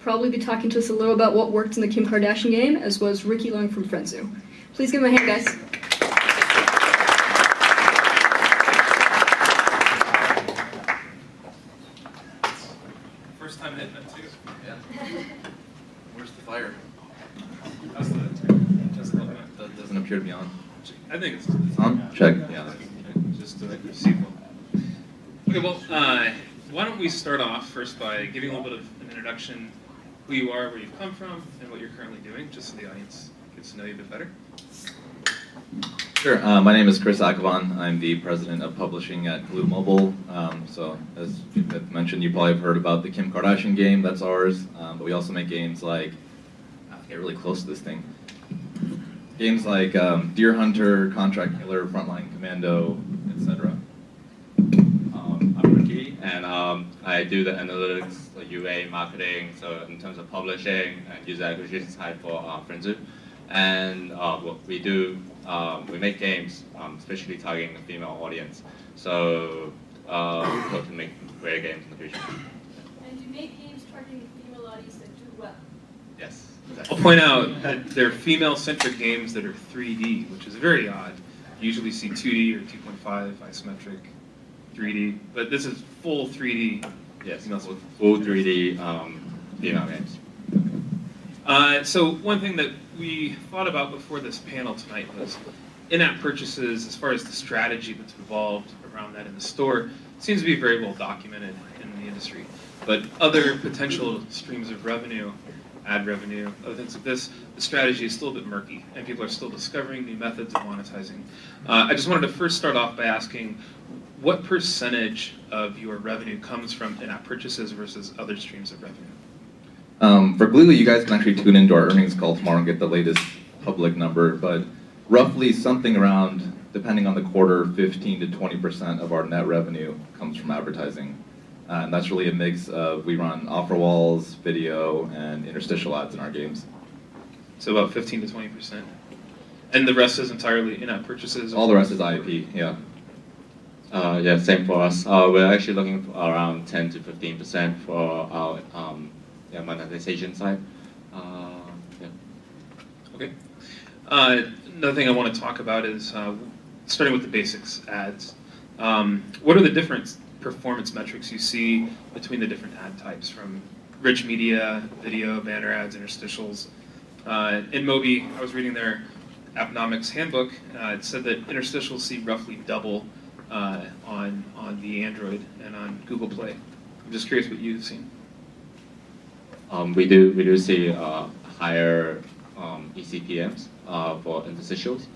probably be talking to us a little about what worked in the Kim Kardashian game, as was Ricky Long from Frenzu. Please give him a hand, guys. First time hitting it too. Yeah. Where's the fire? That's the That doesn't appear to be on. I think it's On? Check. Yeah. just to receive one. Okay, well, why don't we start off first by giving a little bit of an introduction, who you are, where you've come from, and what you're currently doing, just so the audience gets to know you a bit better. Sure. My name is Chris Akhavan. I'm the president of publishing at Glue Mobile. So as you mentioned, you probably have heard about the Kim Kardashian game. That's ours. But we also make games like, I get really close to this thing. Games like Deer Hunter, Contract Killer, Frontline Commando, etc. I'm Ricky, and I do the analytics, the UA, marketing, so in terms of publishing and user acquisition side for Frenzu. And what we do, we make games, especially targeting the female audience. So we hope to make great games in the future. And you make games targeting the female audience that do well. Yes. I'll point out that they're female-centric games that are 3D, which is very odd. You usually see 2D or 2.5 isometric 3D, but this is full 3D. Yes, full 3D female games. So one thing that we thought about before this panel tonight was in-app purchases, as far as the strategy that's involved around that in the store, seems to be very well documented in the industry. But other potential streams of revenue, ad revenue, other things like this, the strategy is still a bit murky, and people are still discovering new methods of monetizing. I just wanted to first start off by asking, what percentage of your revenue comes from in-app purchases versus other streams of revenue? For Glue, you guys can actually tune into our earnings call tomorrow and get the latest public number, but roughly something around, depending on the quarter, 15 to 20% of our net revenue comes from advertising. And that's really a mix of, we run offer walls, video, and interstitial ads in our games. So about 15 to 20%. And the rest is entirely in-app purchases? All the rest is IAP, yeah. Yeah, same for us. We're actually looking for around 10 to 15% for our monetization side. Yeah. Okay. Another thing I want to talk about is starting with the basics, ads. What are the different performance metrics you see between the different ad types, from rich media, video, banner ads, interstitials? In Moby, I was reading their Appnomics handbook. It said that interstitials see roughly double on the Android and on Google Play. I'm just curious what you've seen. We do see higher eCPMs for interstitials,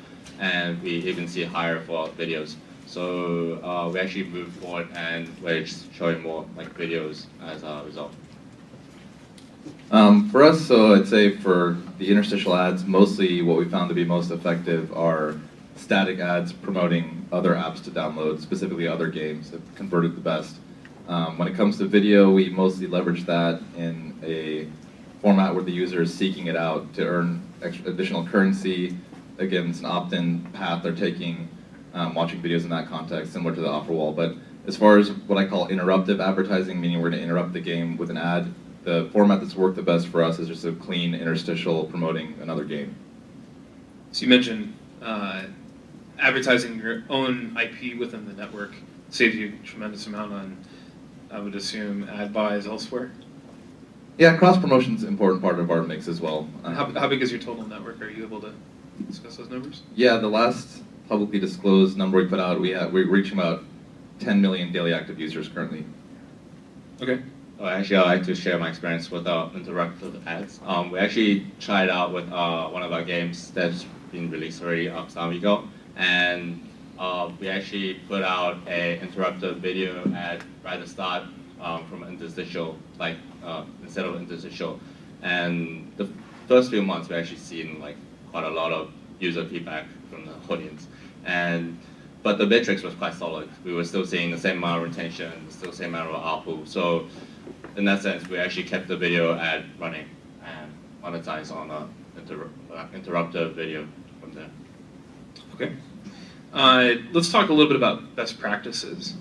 and we even see higher for videos. So we actually move forward, and we're showing more like videos as a result. For us, so I'd say for the interstitial ads, mostly what we found to be most effective are static ads promoting other apps to download, specifically other games that converted the best. When it comes to video, we mostly leverage that in a format where the user is seeking it out to earn additional currency. Again, it's an opt-in path they're taking, watching videos in that context, similar to the offer wall. But as far as what I call interruptive advertising, meaning we're going to interrupt the game with an ad, the format that's worked the best for us is just a clean interstitial promoting another game. So you mentioned advertising your own IP within the network saves you a tremendous amount on, I would assume, ad buys elsewhere? Yeah, cross-promotion is an important part of our mix as well. How big is your total network? Are you able to discuss those numbers? Yeah, the last publicly disclosed number we put out, we're reaching about 10 million daily active users currently. Okay. Actually, I'd like to share my experience with interactive ads. We actually tried out with one of our games that's been released already some time ago, and we actually put out a interruptive video ad right at the start from interstitial, like instead of interstitial. And the first few months, we actually seen like quite a lot of user feedback from the audience, but the metrics was quite solid. We were still seeing the same amount of retention, still the same amount of output. So in that sense, we actually kept the video ad running and monetized on a interruptive video from there. Okay. Let's talk a little bit about best practices.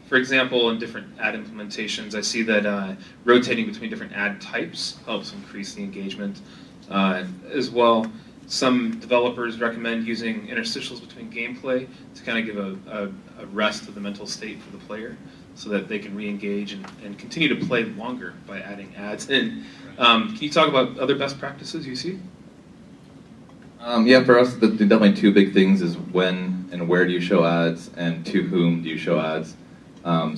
For example, in different ad implementations, I see that rotating between different ad types helps increase the engagement as well. Some developers recommend using interstitials between gameplay to kind of give a rest of the mental state for the player so that they can re-engage and continue to play longer by adding ads in. Can you talk about other best practices you see? Yeah, for us, definitely two big things is when and where do you show ads, and to whom do you show ads.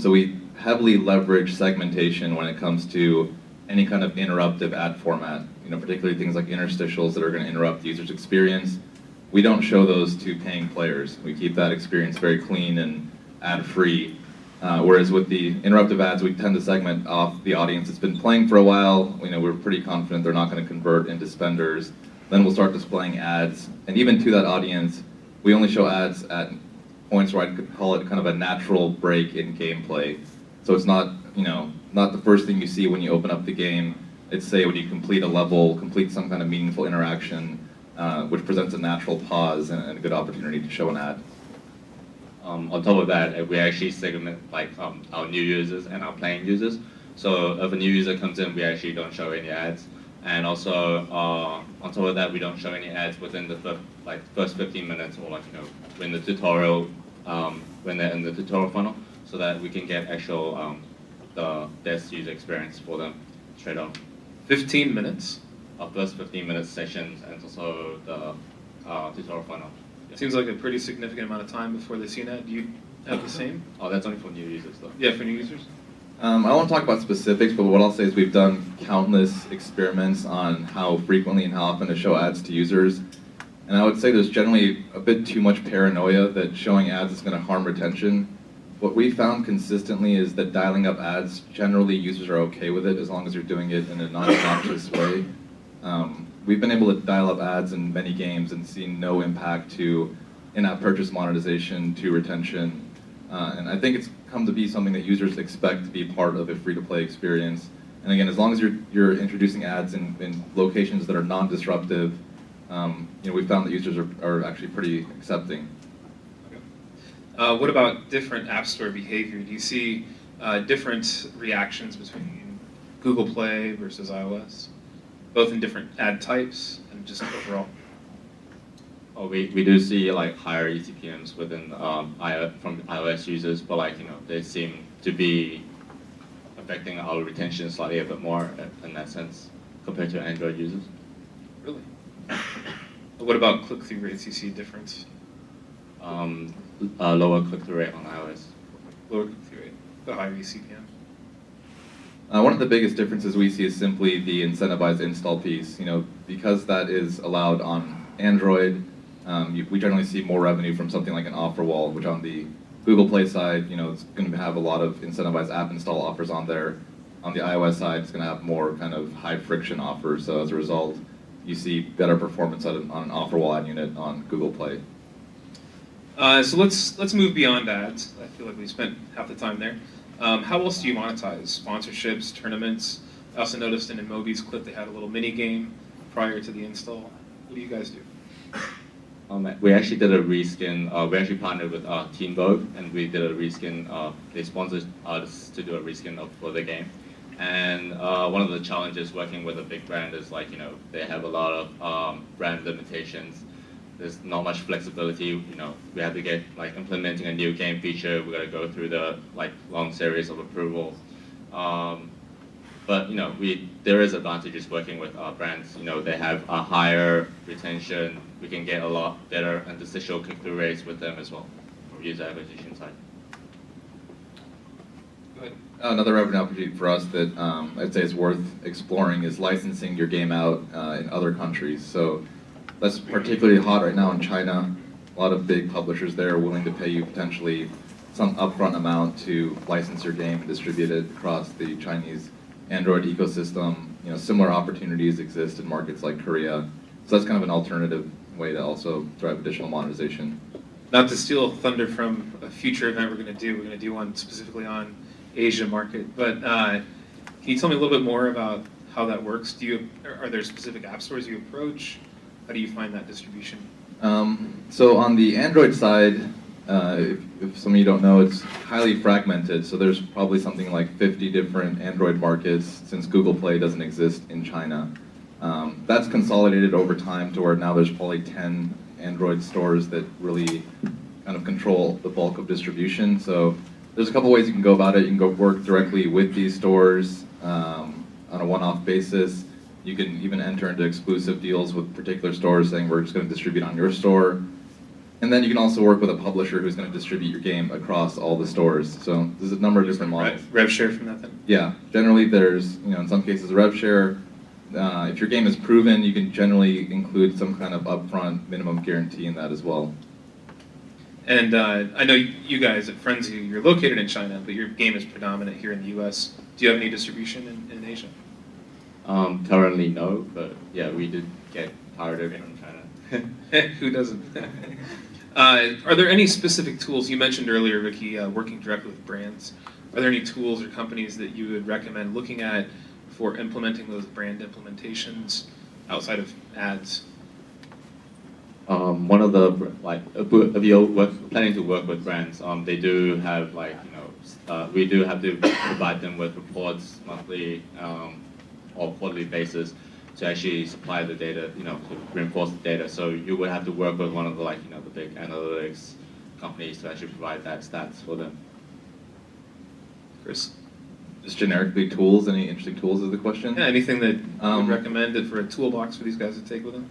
So we heavily leverage segmentation when it comes to any kind of interruptive ad format. Particularly things like interstitials that are going to interrupt the user's experience. We don't show those to paying players. We keep that experience very clean and ad-free. Whereas with the interruptive ads, we tend to segment off the audience that's been playing for a while. We're pretty confident they're not going to convert into spenders. Then we'll start displaying ads, and even to that audience, we only show ads at points where I could call it kind of a natural break in gameplay. So it's not, not the first thing you see when you open up the game. It's say when you complete a level, complete some kind of meaningful interaction, which presents a natural pause and a good opportunity to show an ad. On top of that, we actually segment our new users and our playing users. So if a new user comes in, we actually don't show any ads. And also, on top of that, we don't show any ads within the first 15 minutes or when the tutorial, when they're in the tutorial funnel, so that we can get actual the best user experience for them straight off. 15 minutes? Our first 15-minute sessions and also the tutorial funnel. It seems like a pretty significant amount of time before they see an ad. Do you have the same? Oh, that's only for new users though. Yeah, for new users? I won't talk about specifics, but what I'll say is we've done countless experiments on how frequently and how often to show ads to users. And I would say there's generally a bit too much paranoia that showing ads is going to harm retention. What we found consistently is that dialing up ads, generally users are okay with it as long as you're doing it in a non-obnoxious way. We've been able to dial up ads in many games and seen no impact to in-app purchase monetization, to retention. And I think it's come to be something that users expect to be part of a free-to-play experience. And again, as long as you're introducing ads in locations that are non-disruptive, we found that users are actually pretty accepting. What about different App Store behavior? Do you see different reactions between Google Play versus iOS, both in different ad types and just overall? Oh, we do see higher eCPMs within from iOS users, but they seem to be affecting our retention slightly a bit more in that sense compared to Android users. Really? What about click-through rates? You see a difference? Lower click-through rate on iOS. Lower click-through rate, but higher eCPM. One of the biggest differences we see is simply the incentivized install piece. Because that is allowed on Android, we generally see more revenue from something like an offer wall, which on the Google Play side, it's going to have a lot of incentivized app install offers on there. On the iOS side, it's going to have more kind of high friction offers. So as a result, you see better performance on an offer wall ad unit on Google Play. So let's move beyond ads. I feel like we spent half the time there. How else do you monetize? Sponsorships, tournaments? I also noticed in Moby's clip they had a little mini game prior to the install. What do you guys do? We actually did a reskin. We actually partnered with Teen Vogue, and we did a reskin. They sponsored us to do a reskin for the game. And one of the challenges working with a big brand is they have a lot of brand limitations. There's not much flexibility. We have to get implementing a new game feature. We got to go through the long series of approvals. But there is advantages working with our brands. They have a higher retention. We can get a lot better interstitial click-through rates with them as well from user acquisition side. Go ahead. Another revenue opportunity for us that I'd say is worth exploring is licensing your game out in other countries. So that's particularly hot right now in China. A lot of big publishers there are willing to pay you potentially some upfront amount to license your game and distribute it across the Chinese Android ecosystem. Similar opportunities exist in markets like Korea. So that's kind of an alternative way to also drive additional monetization. Not to steal thunder from a future event we're going to do one specifically on Asia market, but can you tell me a little bit more about how that works? Are there specific app stores you approach? How do you find that distribution? So on the Android side, If some of you don't know, it's highly fragmented. So there's probably something like 50 different Android markets since Google Play doesn't exist in China. That's consolidated over time to where now there's probably 10 Android stores that really kind of control the bulk of distribution. So there's a couple ways you can go about it. You can go work directly with these stores on a one-off basis. You can even enter into exclusive deals with particular stores saying we're just going to distribute on your store. And then you can also work with a publisher who's going to distribute your game across all the stores. So there's a number of different models. Rev share from that then? Yeah, generally there's, in some cases a rev share. If your game is proven, you can generally include some kind of upfront minimum guarantee in that as well. And I know you guys at Frenzy, you're located in China, but your game is predominant here in the US. Do you have any distribution in Asia? Currently no, but yeah, we did get tired of it from China. Who doesn't? Are there any specific tools, you mentioned earlier, Ricky, working directly with brands. Are there any tools or companies that you would recommend looking at for implementing those brand implementations outside of ads? One of the, if you're planning to work with brands, they do have we do have to provide them with reports monthly or quarterly basis to actually supply the data, to reinforce the data. So you would have to work with one of the the big analytics companies to actually provide that stats for them. Chris? Just generically tools, any interesting tools is the question? Yeah, anything that you would recommend for a toolbox for these guys to take with them?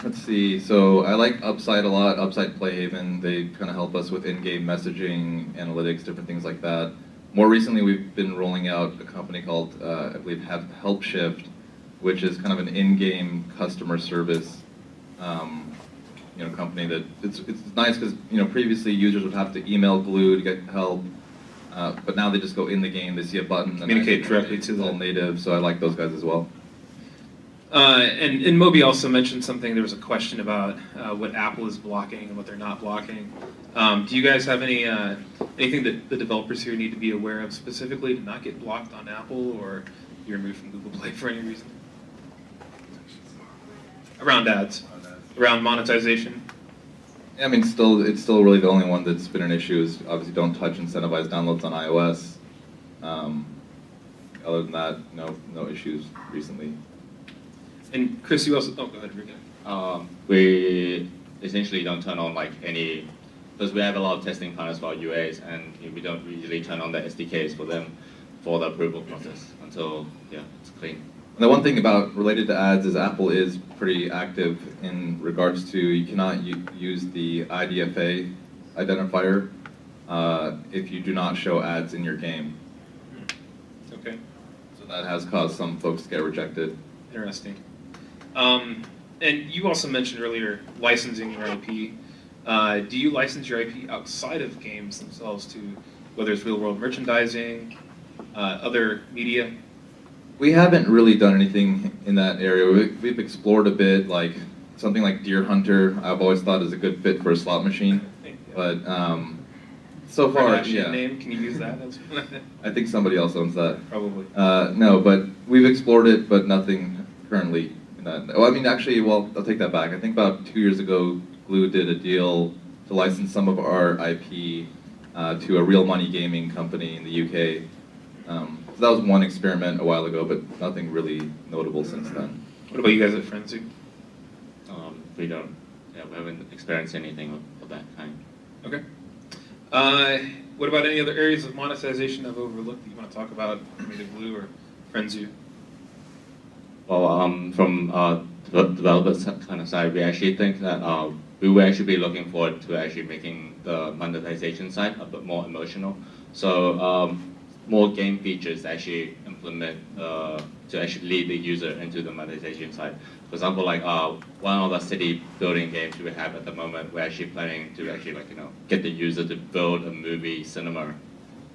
Let's see. So I like Upside a lot. Upside Playhaven. They kind of help us with in-game messaging, analytics, different things like that. More recently, we've been rolling out a company called, I believe, HelpShift, which is kind of an in-game customer service, company that it's nice because previously users would have to email Glue to get help, but now they just go in the game. They see a button, Communicate directly to the all native. So I like those guys as well. And Moby also mentioned something. There was a question about what Apple is blocking and what they're not blocking. Do you guys have anything that the developers here need to be aware of specifically to not get blocked on Apple or be removed from Google Play for any reason? Around ads, around monetization. Yeah, I mean, it's still really the only one that's been an issue is obviously don't touch incentivized downloads on iOS. Other than that, no issues recently. And Chris, you also, go ahead, Ricky. We essentially don't turn on any, because we have a lot of testing partners for our UAs, and we don't usually turn on the SDKs for them for the approval process until it's clean. And the one thing related to ads is Apple is pretty active in regards to you cannot use the IDFA identifier if you do not show ads in your game. Okay. So that has caused some folks to get rejected. Interesting. And you also mentioned earlier licensing your IP. Do you license your IP outside of games themselves to whether it's real-world merchandising, other media? We haven't really done anything in that area. We've explored a bit, like something like Deer Hunter. I've always thought is a good fit for a slot machine, but so far, yeah. Name? Can you use that? I think somebody else owns that. Probably. No, but we've explored it, but nothing currently in that. Well, I mean, actually, I'll take that back. I think about 2 years ago, Glue did a deal to license some of our IP to a real money gaming company in the UK. So that was one experiment a while ago, but nothing really notable since then. What about you guys at Frenzy? We don't. Yeah, we haven't experienced anything of that kind. Okay. What about any other areas of monetization I've overlooked that you want to talk about, either Glue or Frenzy? Well, from the developers kind of side, we actually think that we will actually be looking forward to actually making the monetization side a bit more emotional. So more game features actually implement to actually lead the user into the monetization side. For example, one of the city building games we have at the moment, we're actually planning to actually get the user to build a movie cinema,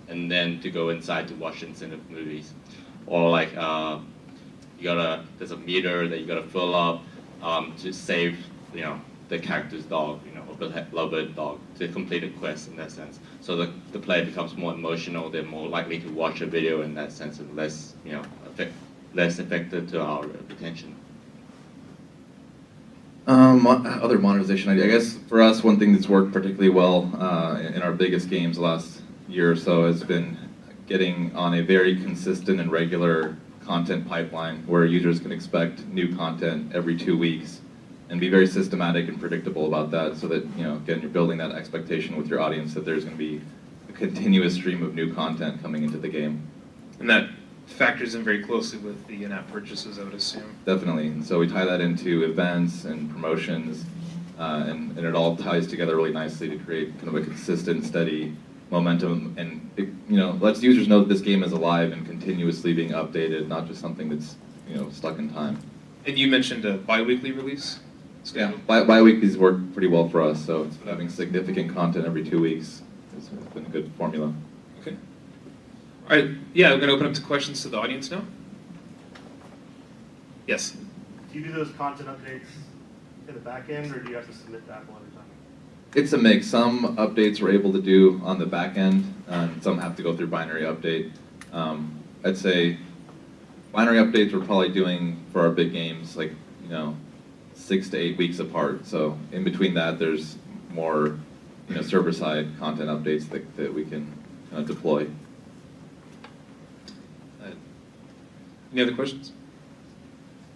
and then to go inside to watch incentive movies, or there's a meter that you gotta fill up to save the character's dog, or beloved dog, to complete a quest in that sense. So the player becomes more emotional, they're more likely to watch a video in that sense, and less less affected to our retention. Other monetization idea. I guess for us, one thing that's worked particularly well in our biggest games the last year or so has been getting on a very consistent and regular content pipeline where users can expect new content every 2 weeks and be very systematic and predictable about that so that, again, you're building that expectation with your audience that there's going to be a continuous stream of new content coming into the game. And that factors in very closely with the in-app purchases, I would assume. Definitely. And so we tie that into events and promotions, and it all ties together really nicely to create kind of a consistent, steady momentum, and it, lets users know that this game is alive and continuously being updated, not just something that's stuck in time. And you mentioned a bi-weekly release schedule? Yeah, bi-weeklies work pretty well for us, so having significant content every 2 weeks has been a good formula. Okay. All right, yeah, we're going to open up to questions to the audience now. Yes? Do you do those content updates in the back end, or do you have to submit to Apple every time? It's a mix. Some updates we're able to do on the back end, and some have to go through binary update. I'd say binary updates we're probably doing for our big games, like 6 to 8 weeks apart. So in between that, there's more server-side content updates that we can deploy. Any other questions?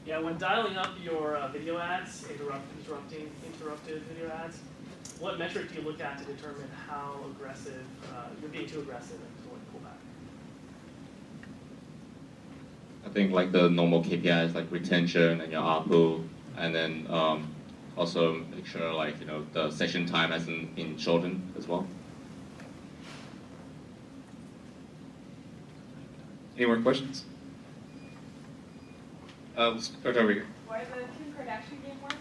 Yeah, when dialing up your video ads, interrupted video ads, what metric do you look at to determine how aggressive you're being too aggressive and going to pull back? I think like the normal KPIs like retention and your ARPU, and then also make sure like the session time hasn't been shortened as well. Any more questions? Let's start over here. Why did the Kim Kardashian game work?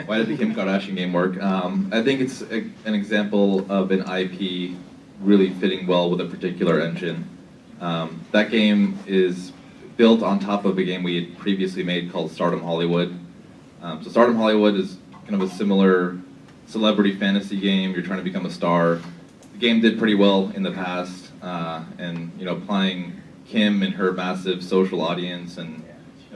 Why did the Kim Kardashian game work? I think it's an example of an IP really fitting well with a particular engine. That game is built on top of a game we had previously made called Stardom Hollywood. So Stardom Hollywood is kind of a similar celebrity fantasy game. You're trying to become a star. The game did pretty well in the past, and applying Kim and her massive social audience and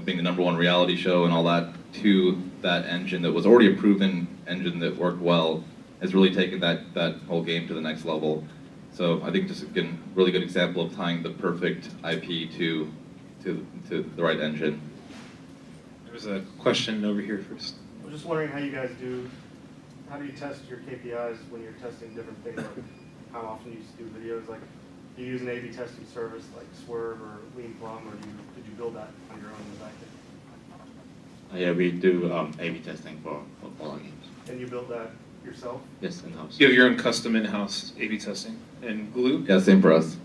being the #1 reality show and all that to that engine that was already a proven engine that worked well has really taken that whole game to the next level. So I think just again, really good example of tying the perfect IP to the right engine. There was a question over here first. I was just wondering how you guys how do you test your KPIs when you're testing different things, like how often you do videos? Like, do you use an A/B testing service like Swerve or Lean Plum, or did you build that on your own in the back end? Yeah, we do A/B testing for all our games. And you built that yourself? Yes, in-house. You have your own custom in-house A/B testing and glue? Yeah, same for us.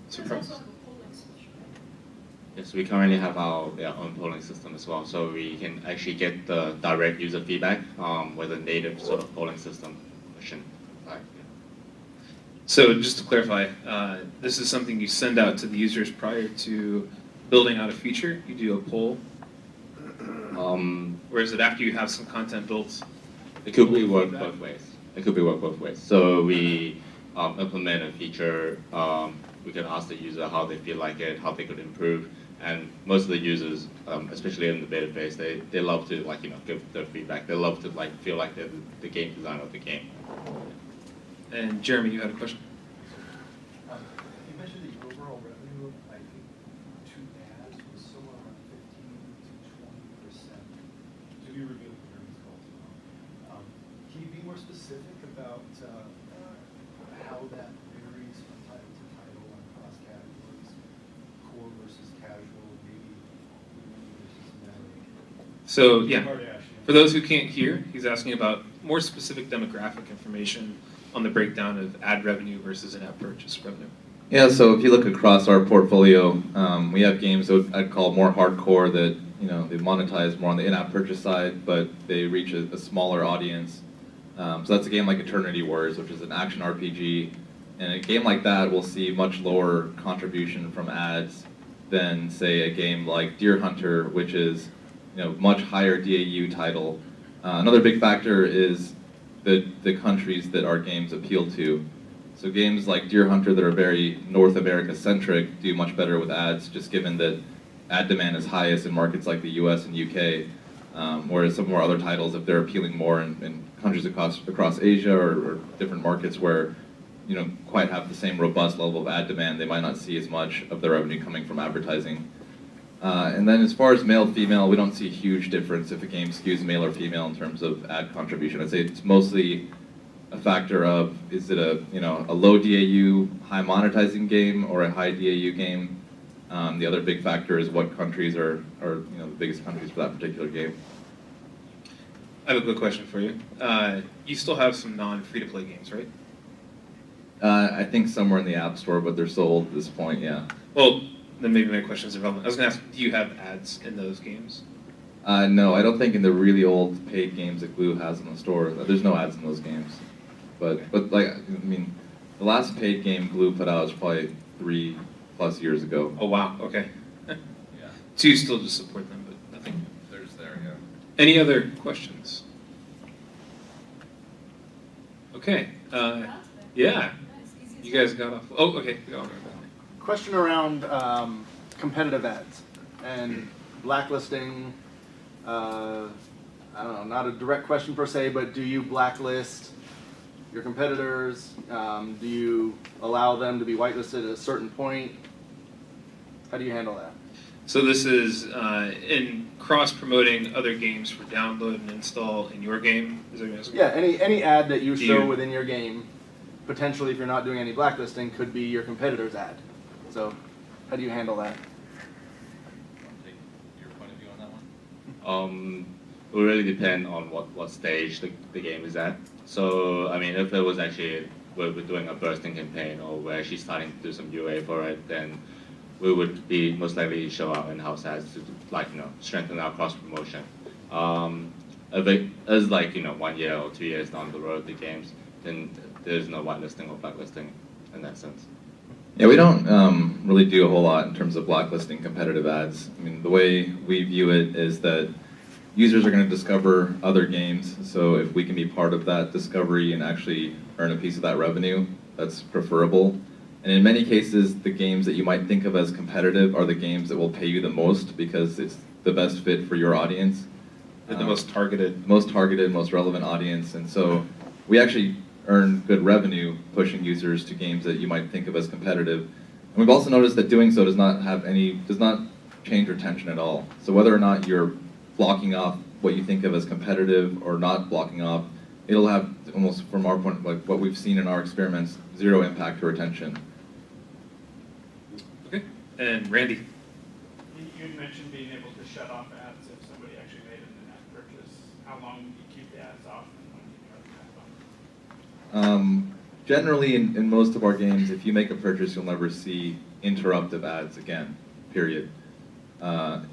Surprise. There's also a polling switch, right? Yes, we currently have our own polling system as well, so we can actually get the direct user feedback with a native sort of polling system machine. So just to clarify, this is something you send out to the users prior to building out a feature? You do a poll? Or is it after you have some content built? It could be work both ways. It could be work both ways. So we implement a feature, we can ask the user how they feel like it, how they could improve, and most of the users, especially in the beta phase, they love to give their feedback. They love to feel like they're the game designer of the game. And Jeremy, you had a question? You mentioned the overall revenue, I think, to ads was somewhere around 15 to 20%. To be revealed in earnings calls. Can you be more specific about how that varies from title to title on cross categories, core versus casual, maybe versus meta? So yeah, Kardashian. for those who can't hear, he's asking about more specific demographic information on the breakdown of ad revenue versus in-app purchase revenue. Yeah, so if you look across our portfolio, we have games that I'd call more hardcore that they monetize more on the in-app purchase side, but they reach a smaller audience. So that's a game like Eternity Wars, which is an action RPG, and a game like that will see much lower contribution from ads than say a game like Deer Hunter, which is much higher DAU title. Another big factor is the countries that our games appeal to. So games like Deer Hunter that are very North America centric do much better with ads, just given that ad demand is highest in markets like the US and UK. Whereas some of our other titles, if they're appealing more in countries across Asia or different markets where you don't quite have the same robust level of ad demand, they might not see as much of their revenue coming from advertising. And then as far as male-female, we don't see a huge difference if a game skews male or female in terms of ad contribution. I'd say it's mostly a factor of, is it a low DAU, high monetizing game or a high DAU game? The other big factor is what countries are the biggest countries for that particular game. I have a quick question for you. You still have some non-free-to-play games, right? I think somewhere in the App Store, but they're sold at this point, yeah. Well, then maybe my question is irrelevant. I was going to ask, do you have ads in those games? No, I don't think in the really old paid games that Glue has in the store, there's no ads in those games. But like, I mean, the last paid game Glue put out was probably 3+ years ago. Oh, wow, okay. Yeah. So you still just support them, but nothing. There's there, yeah. Any other questions? Okay. Yeah. Nice, easy as You guys got off. Oh, okay. Go on. Question around competitive ads and blacklisting. I don't know, not a direct question per se, but do you blacklist your competitors? Do you allow them to be whitelisted at a certain point? How do you handle that? So this is in cross-promoting other games for download and install in your game? Is that what you're asking? Yeah, any ad that you Do show you- within your game, potentially if you're not doing any blacklisting, could be your competitor's ad. So how do you handle that? Take your point of view on that one? It will really depend on what stage the game is at. So, I mean, if it was actually, we're doing a bursting campaign or we're actually starting to do some UA for it, then we would be most likely show our in-house ads to, like, strengthen our cross-promotion. If it is like, 1 year or 2 years down the road, the games, then there's no whitelisting or blacklisting in that sense. Yeah, we don't really do a whole lot in terms of blacklisting competitive ads. I mean, the way we view it is that users are going to discover other games, so if we can be part of that discovery and actually earn a piece of that revenue, that's preferable. And in many cases, the games that you might think of as competitive are the games that will pay you the most because it's the best fit for your audience. They're the most targeted. Most targeted, most relevant audience, and so we actually earn good revenue pushing users to games that you might think of as competitive. And we've also noticed that doing so does not change retention at all. So whether or not you're blocking off what you think of as competitive or not blocking off, it'll have almost, from our point, like what we've seen in our experiments, zero impact to retention. Okay. And Randy. You had mentioned being able to shut off ads if somebody actually made an in-app purchase. How long do you keep the ads off and when do you turn them back on? Generally, in most of our games, if you make a purchase, you'll never see interruptive ads again, period.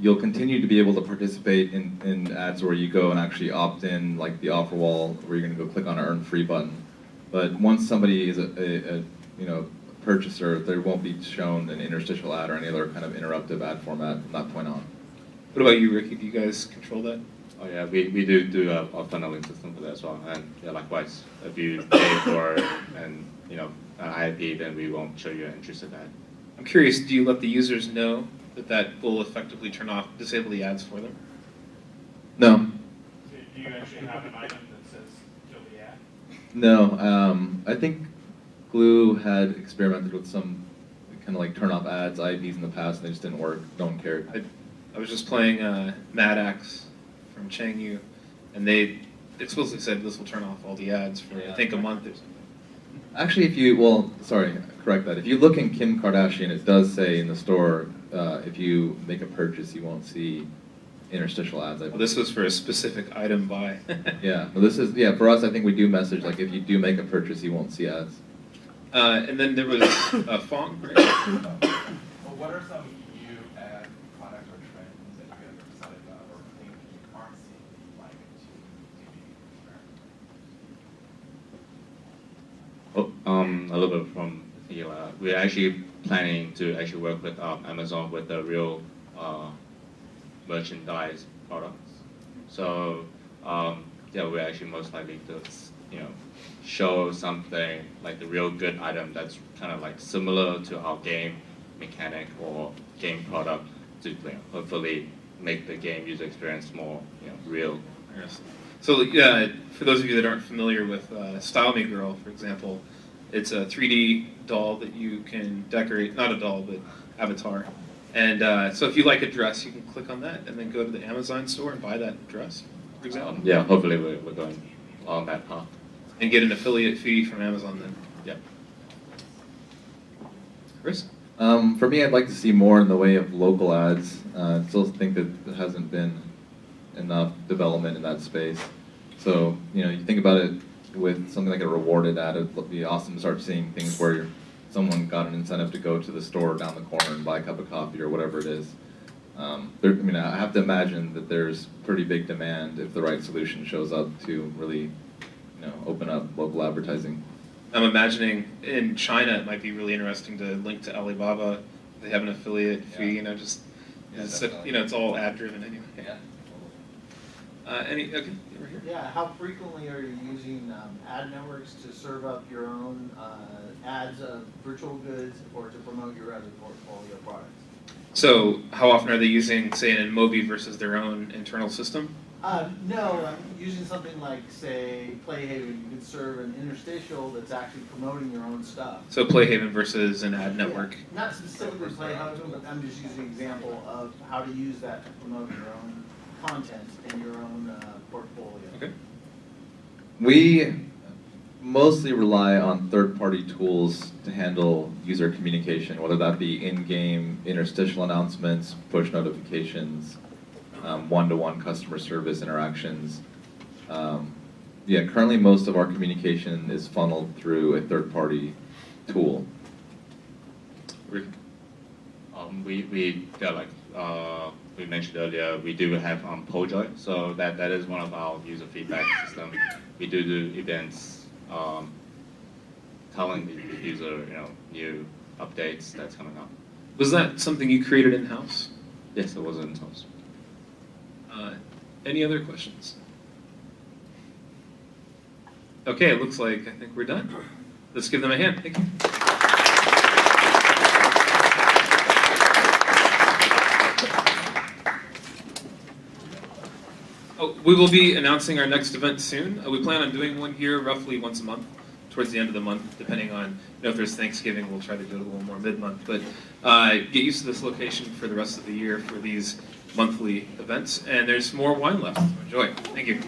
You'll continue to be able to participate in ads where you go and actually opt in, like the offer wall, where you're going to go click on an earn free button. But once somebody is a purchaser, there won't be shown an interstitial ad or any other kind of interruptive ad format from that point on. What about you, Ricky? Do you guys control that? Oh yeah, we do a funneling system for that as well. And yeah, likewise, if you pay for an IIP, then we won't show you an intrusive ad. I'm curious, do you let the users know that will effectively disable the ads for them? No. So do you actually have an item that says kill the ad? No. I think Glue had experimented with some kind of like turn off ads, IIPs in the past, and they just didn't work. No one cared. I was just playing Mad Axe from Chengyu, and they explicitly said this will turn off all the ads for, I think, a month or something. Actually, correct that. If you look in Kim Kardashian, it does say in the store, if you make a purchase, you won't see interstitial ads. Well, this was for a specific item buy. Yeah, well, for us, I think we do message, like, if you do make a purchase, you won't see ads. And then there was Fong. Right? Well, what are some new ad products or trends that you guys are excited about or think you aren't seeing that you'd like to experiment? A little bit from Hila. We're actually planning to actually work with Amazon with the real merchandise products. So yeah, we're actually most likely to show something like the real good item that's kind of like similar to our game mechanic or game product to hopefully make the game user experience more real. Interesting. So for those of you that aren't familiar with Style Me Girl, for example, it's a 3D doll that you can decorate, not a doll, but avatar. And so if you like a dress, you can click on that and then go to the Amazon store and buy that dress, for example. Yeah, hopefully we're going on that path. And get an affiliate fee from Amazon then. Yeah. Chris? For me, I'd like to see more in the way of local ads. I still think that there hasn't been enough development in that space. So, you think about it with something like a rewarded ad, it'd be awesome to start seeing things where someone got an incentive to go to the store down the corner and buy a cup of coffee or whatever it is. I have to imagine that there's pretty big demand if the right solution shows up to really, open up local advertising. I'm imagining in China it might be really interesting to link to Alibaba. They have an affiliate fee, it's all ad driven anyway. Yeah. Okay, over here. Yeah, how frequently are you using ad networks to serve up your own ads of virtual goods or to promote your other portfolio products? So how often are they using, say, an Mobi versus their own internal system? No, using something like, say, Playhaven, you could serve an interstitial that's actually promoting your own stuff. So Playhaven versus an ad network. Yeah, not specifically Playhaven, but I'm just using an example of how to use that to promote your own content in your own portfolio. Okay. We mostly rely on third-party tools to handle user communication, whether that be in-game interstitial announcements, push notifications, one-to-one customer service interactions. Currently most of our communication is funneled through a third-party tool. We mentioned earlier, we do have PoJoy, so that is one of our user feedback system. We do events telling the user new updates that's coming up. Was that something you created in-house? Yes, it was in-house. Any other questions? Okay, it looks like I think we're done. Let's give them a hand. Thank you. We will be announcing our next event soon. We plan on doing one here roughly once a month, towards the end of the month, depending on if there's Thanksgiving, we'll try to do it a little more mid-month. But get used to this location for the rest of the year for these monthly events, and there's more wine left. Enjoy. Thank you.